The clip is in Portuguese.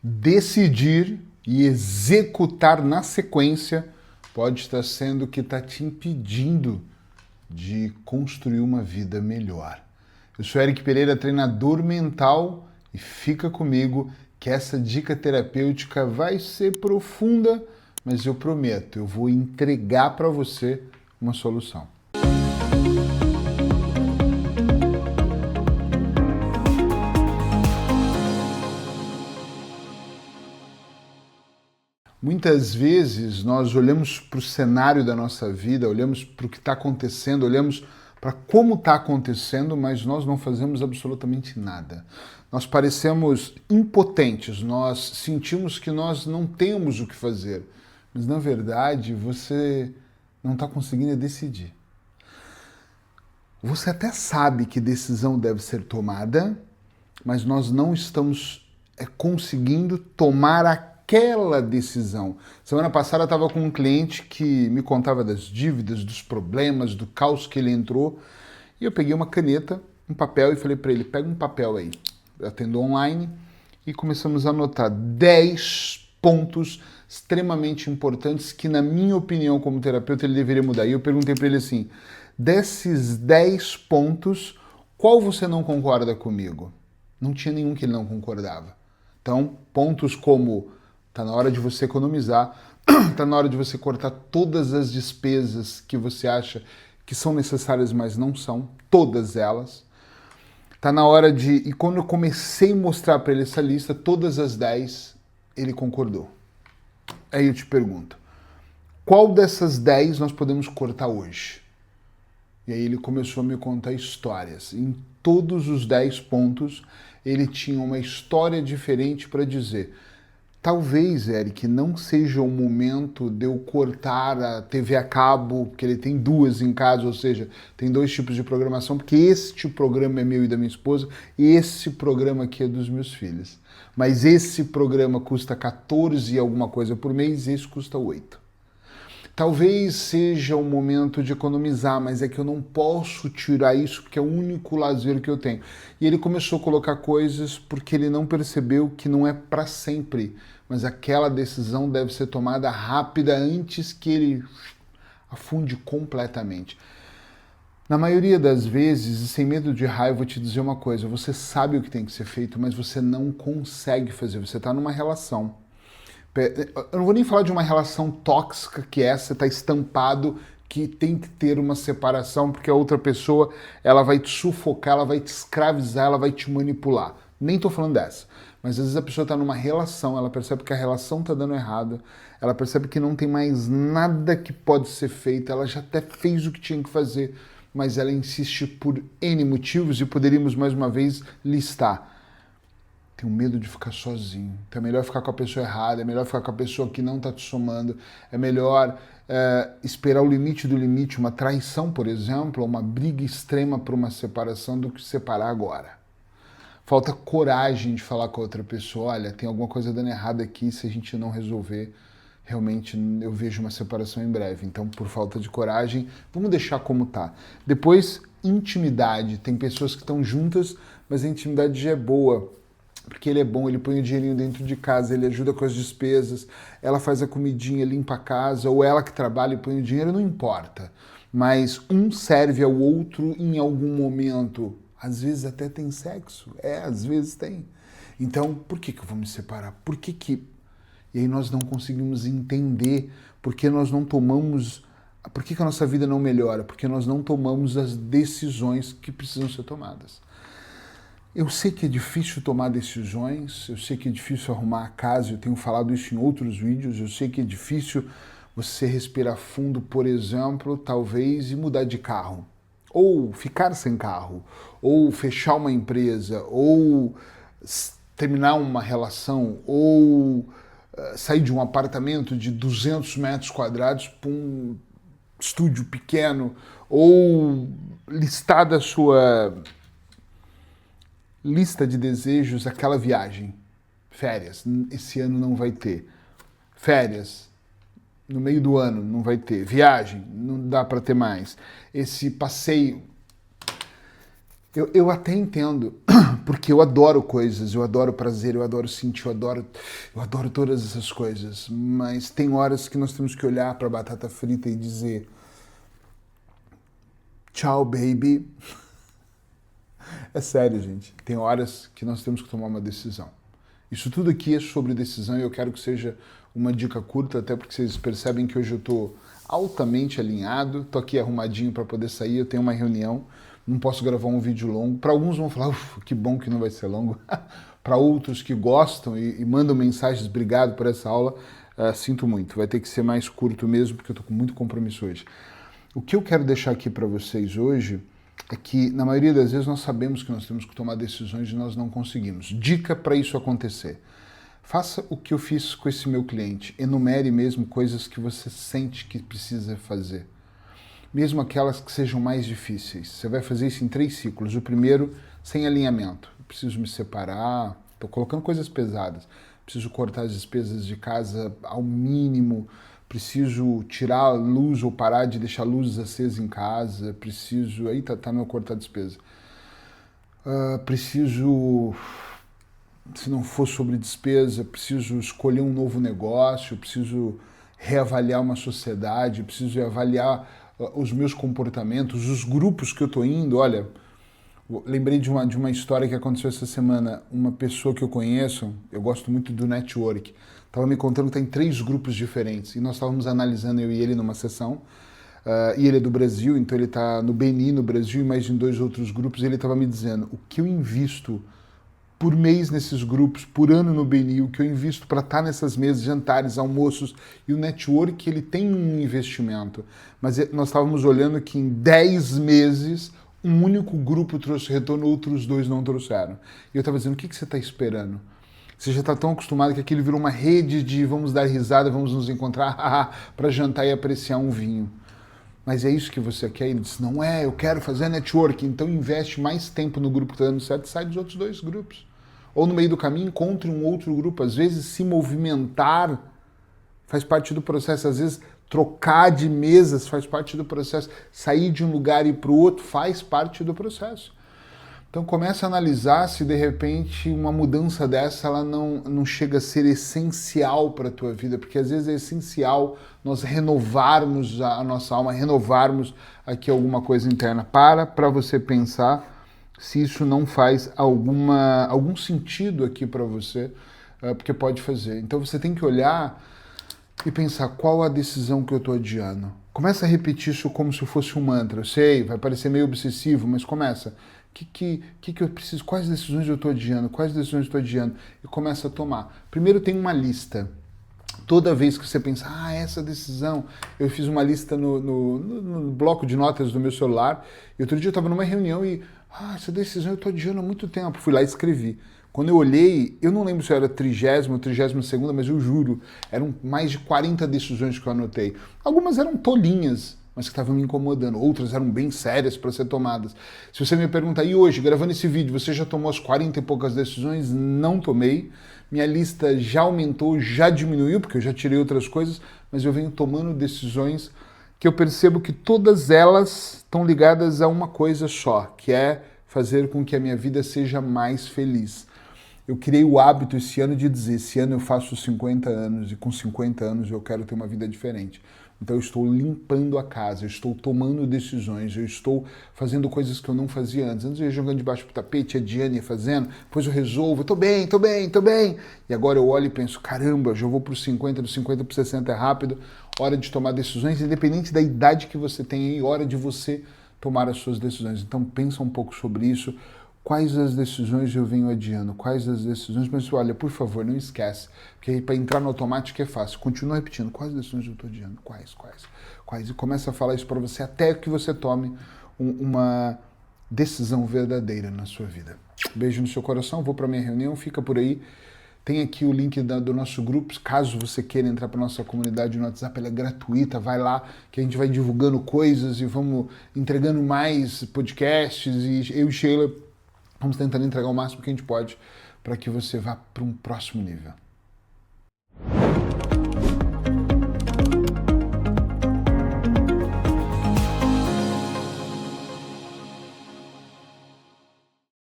decidir e executar na sequência pode estar sendo o que está te impedindo de construir uma vida melhor. Eu sou Eric Pereira, treinador mental, e fica comigo que essa dica terapêutica vai ser profunda, mas eu prometo, eu vou entregar para você uma solução. Muitas vezes nós olhamos para o cenário da nossa vida, olhamos para o que está acontecendo, olhamos para como está acontecendo, mas nós não fazemos absolutamente nada. Nós parecemos impotentes, nós sentimos que nós não temos o que fazer, mas na verdade você não está conseguindo decidir. Você até sabe que decisão deve ser tomada, mas nós não estamos conseguindo tomar aquela decisão. Semana passada eu estava com um cliente que me contava das dívidas, dos problemas, do caos que ele entrou, e eu peguei uma caneta, um papel e falei para ele, pega um papel aí. Eu atendo online e começamos a anotar 10 pontos extremamente importantes que, na minha opinião como terapeuta, ele deveria mudar. E eu perguntei para ele assim, desses 10 pontos, qual você não concorda comigo? Não tinha nenhum que ele não concordava. Então, pontos como está na hora de você economizar, está na hora de você cortar todas as despesas que você acha que são necessárias, mas não são, todas elas. Está na hora de... E quando eu comecei a mostrar para ele essa lista, todas as 10, ele concordou. Aí eu te pergunto, qual dessas 10 nós podemos cortar hoje? E aí ele começou a me contar histórias. Em todos os 10 pontos, ele tinha uma história diferente para dizer. Talvez, Eric, não seja o momento de eu cortar a TV a cabo, porque ele tem 2 em casa, ou seja, tem 2 tipos de programação, porque este programa é meu e da minha esposa, e esse programa aqui é dos meus filhos. Mas esse programa custa 14 e alguma coisa por mês, e esse custa 8. Talvez seja o momento de economizar, mas é que eu não posso tirar isso porque é o único lazer que eu tenho. E ele começou a colocar coisas porque ele não percebeu que não é para sempre, mas aquela decisão deve ser tomada rápida antes que ele afunde completamente. Na maioria das vezes, e sem medo de raiva, eu vou te dizer uma coisa, você sabe o que tem que ser feito, mas você não consegue fazer, você está numa relação. Eu não vou nem falar de uma relação tóxica que essa está estampado que tem que ter uma separação porque a outra pessoa ela vai te sufocar, ela vai te escravizar, ela vai te manipular. Nem estou falando dessa. Mas às vezes a pessoa está numa relação, ela percebe que a relação está dando errado, ela percebe que não tem mais nada que pode ser feito, ela já até fez o que tinha que fazer, mas ela insiste por N motivos e poderíamos mais uma vez listar. Tenho medo de ficar sozinho. Então é melhor ficar com a pessoa errada, é melhor ficar com a pessoa que não está te somando, é melhor esperar o limite do limite, uma traição, por exemplo, uma briga extrema para uma separação do que separar agora. Falta coragem de falar com a outra pessoa, olha, tem alguma coisa dando errado aqui, se a gente não resolver, realmente eu vejo uma separação em breve. Então, por falta de coragem, vamos deixar como tá. Depois, intimidade. Tem pessoas que estão juntas, mas a intimidade já é boa. Porque ele é bom, ele põe o dinheirinho dentro de casa, ele ajuda com as despesas, ela faz a comidinha, limpa a casa, ou ela que trabalha e põe o dinheiro, não importa. Mas um serve ao outro em algum momento. Às vezes até tem sexo, às vezes tem. Então, por que eu vou me separar? Por que que... E aí nós não conseguimos entender porque nós não tomamos... Por que a nossa vida não melhora? Porque nós não tomamos as decisões que precisam ser tomadas. Eu sei que é difícil tomar decisões, eu sei que é difícil arrumar a casa, eu tenho falado isso em outros vídeos, eu sei que é difícil você respirar fundo, por exemplo, talvez, e mudar de carro, ou ficar sem carro, ou fechar uma empresa, ou terminar uma relação, ou sair de um apartamento de 200 metros quadrados para um estúdio pequeno, ou listar da sua lista de desejos aquela viagem. Férias, esse ano não vai ter. Férias, no meio do ano não vai ter. Viagem, não dá para ter mais. Esse passeio. Eu até entendo, porque eu adoro coisas, eu adoro prazer, eu adoro sentir, eu adoro todas essas coisas, mas tem horas que nós temos que olhar para a batata frita e dizer tchau, baby. É sério, gente. Tem horas que nós temos que tomar uma decisão. Isso tudo aqui é sobre decisão e eu quero que seja uma dica curta, até porque vocês percebem que hoje eu estou altamente alinhado, estou aqui arrumadinho para poder sair, eu tenho uma reunião, não posso gravar um vídeo longo. Para alguns vão falar, que bom que não vai ser longo. Para outros que gostam e mandam mensagens, obrigado por essa aula, sinto muito. Vai ter que ser mais curto mesmo, porque eu estou com muito compromisso hoje. O que eu quero deixar aqui para vocês hoje é que, na maioria das vezes, nós sabemos que nós temos que tomar decisões e nós não conseguimos. Dica para isso acontecer. Faça o que eu fiz com esse meu cliente. Enumere mesmo coisas que você sente que precisa fazer. Mesmo aquelas que sejam mais difíceis. Você vai fazer isso em 3 ciclos. O primeiro, sem alinhamento. Eu preciso me separar, estou colocando coisas pesadas. Preciso cortar as despesas de casa ao mínimo. Preciso tirar a luz ou parar de deixar luzes acesas em casa. Preciso... Aí tá meu cortar despesa. Preciso... Se não for sobre despesa, preciso escolher um novo negócio, preciso reavaliar uma sociedade, preciso reavaliar os meus comportamentos, os grupos que eu estou indo. Olha, lembrei de uma história que aconteceu essa semana. Uma pessoa que eu conheço, eu gosto muito do network, estava me contando que está em 3 grupos diferentes. E nós estávamos analisando, eu e ele, numa sessão. E ele é do Brasil, então ele está no BNI, no Brasil, e mais em 2 outros grupos. E ele estava me dizendo, o que eu invisto por mês nesses grupos, por ano no BNI, o que eu invisto para estar nessas mesas, jantares, almoços, e o network, ele tem um investimento. Mas nós estávamos olhando que em 10 meses, um único grupo trouxe retorno, outros 2 não trouxeram. E eu estava dizendo, o que você está esperando? Você já está tão acostumado que aquilo virou uma rede de vamos dar risada, vamos nos encontrar para jantar e apreciar um vinho. Mas é isso que você quer? Ele disse, não é, eu quero fazer network. Então investe mais tempo no grupo que está dando certo e sai dos outros 2 grupos. Ou no meio do caminho encontre um outro grupo. Às vezes se movimentar faz parte do processo. Às vezes trocar de mesas faz parte do processo. Sair de um lugar e ir para o outro faz parte do processo. Então começa a analisar se de repente uma mudança dessa ela não chega a ser essencial para a tua vida, porque às vezes é essencial nós renovarmos a nossa alma, renovarmos aqui alguma coisa interna. Para você pensar se isso não faz algum sentido aqui para você, porque pode fazer. Então você tem que olhar e pensar qual a decisão que eu estou adiando. Começa a repetir isso como se fosse um mantra. Eu sei, vai parecer meio obsessivo, mas começa. O que eu preciso? Quais decisões eu estou adiando? Quais decisões eu estou adiando? E começa a tomar. Primeiro tem uma lista. Toda vez que você pensa, essa decisão, eu fiz uma lista no bloco de notas do meu celular, e outro dia eu estava numa reunião e, essa decisão eu estou adiando há muito tempo. Fui lá e escrevi. Quando eu olhei, eu não lembro se era 30ª ou 32ª, mas eu juro, eram mais de 40 decisões que eu anotei. Algumas eram tolinhas, mas que estavam me incomodando. Outras eram bem sérias para ser tomadas. Se você me pergunta, e hoje, gravando esse vídeo, você já tomou as 40 e poucas decisões? Não tomei. Minha lista já aumentou, já diminuiu, porque eu já tirei outras coisas, mas eu venho tomando decisões que eu percebo que todas elas estão ligadas a uma coisa só, que é fazer com que a minha vida seja mais feliz. Eu criei o hábito esse ano de dizer, esse ano eu faço 50 anos e com 50 anos eu quero ter uma vida diferente. Então eu estou limpando a casa, eu estou tomando decisões, eu estou fazendo coisas que eu não fazia antes. Antes eu ia jogando debaixo do tapete, a Diane ia fazendo, depois eu resolvo, tô bem. E agora eu olho e penso, caramba, já vou para os 50, dos 50 para os 60 é rápido, hora de tomar decisões, independente da idade que você tem aí, hora de você tomar as suas decisões. Então pensa um pouco sobre isso. Quais as decisões eu venho adiando? Quais as decisões? Mas olha, por favor, não esquece, porque para entrar no automático é fácil. Continua repetindo, quais decisões eu estou adiando? Quais? E começa a falar isso para você até que você tome uma decisão verdadeira na sua vida. Beijo no seu coração, vou para minha reunião, fica por aí. Tem aqui o link do nosso grupo, caso você queira entrar para nossa comunidade no WhatsApp, ela é gratuita, vai lá que a gente vai divulgando coisas e vamos entregando mais podcasts e eu e Sheila vamos tentar entregar o máximo que a gente pode para que você vá para um próximo nível.